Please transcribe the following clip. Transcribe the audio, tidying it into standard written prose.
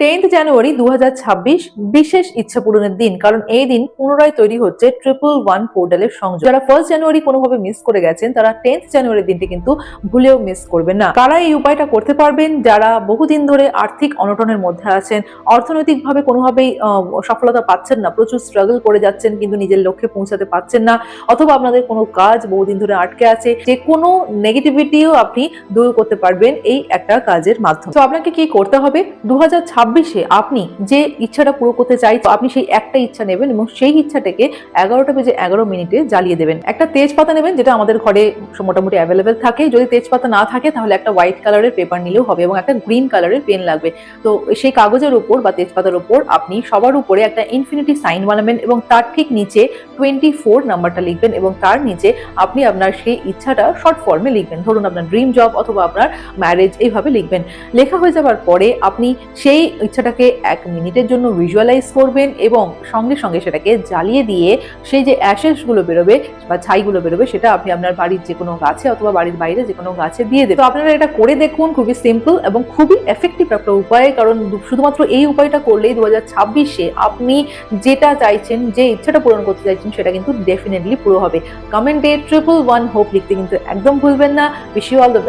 10th জানুয়ারি 2026 বিশেষ ইচ্ছা পূরণের দিন, কারণ এই দিন পুনরায় তৈরি হচ্ছে 111 পোর্টালের সংযোগ। যারা 1st জানুয়ারি কোনোভাবে মিস করে গেছেন তারা 10th জানুয়ারির দিনটি কিন্তু ভুলেও মিস করবেন না। কারা এই উপায়টা করতে পারবেন? যারা বহুদিন ধরে আর্থিক অনটনের মধ্যে আছেন, অর্থনৈতিকভাবে কোনোভাবেই সফলতা পাচ্ছেন না, প্রচুর স্ট্রাগল করে যাচ্ছেন কিন্তু নিজের লক্ষ্যে পৌঁছাতে পারছেন না, অথবা আপনাদের কোনো কাজ বহুদিন ধরে আটকে আছে, যে কোনো নেগেটিভিটিও আপনি দূর করতে পারবেন এই একটা কাজের মাধ্যমে। তো আপনাকে কি করতে হবে? 2026-এ আপনি যে ইচ্ছাটা পুরো করতে চাইছেন, আপনি সেই একটা ইচ্ছা নেবেন এবং সেই ইচ্ছাটাকে 11টা বেজে 11 মিনিটে জ্বালিয়ে দেবেন। একটা তেজপাতা নেবেন, যেটা আমাদের ঘরে মোটামুটি অ্যাভেলেবেল থাকে। যদি তেজপাতা না থাকে তাহলে একটা হোয়াইট কালারের পেপার নিলেও হবে এবং একটা গ্রিন কালারের পেন লাগবে। তো সেই কাগজের উপর বা তেজপাতার উপর আপনি সবার উপরে একটা ইনফিনিটি সাইন বানাবেন এবং তার ঠিক নিচে 24 নাম্বারটা লিখবেন এবং তার নিচে আপনি আপনার সেই ইচ্ছাটা শর্ট ফর্মে লিখবেন। ধরুন আপনার ড্রিম জব অথবা আপনার ম্যারেজ, এইভাবে লিখবেন। লেখা হয়ে যাবার পরে আপনি সেই ইচ্ছাটাকে 1 মিনিটের জন্য ভিজুয়ালাইজ করবেন এবং সঙ্গে সঙ্গে সেটাকে জ্বালিয়ে দিয়ে সেই যে অ্যাশেসগুলো বেরোবে বা ছাইগুলো বেরোবে সেটা আপনি আপনার বাড়ির যে কোনো গাছে অথবা বাড়ির বাইরে যে কোনো গাছে দিয়ে দেবেন। তো আপনারা এটা করে দেখুন, খুবই সিম্পল এবং খুবই এফেক্টিভ একটা উপায়। কারণ শুধুমাত্র এই উপায়টা করলেই 2026-এ আপনি যেটা চাইছেন, যে ইচ্ছাটা পূরণ করতে চাইছেন, সেটা কিন্তু ডেফিনেটলি পুরো হবে। কমেন্টে 111 হোপ লিখতে কিন্তু একদম ভুলবেন না। Wish you all the best.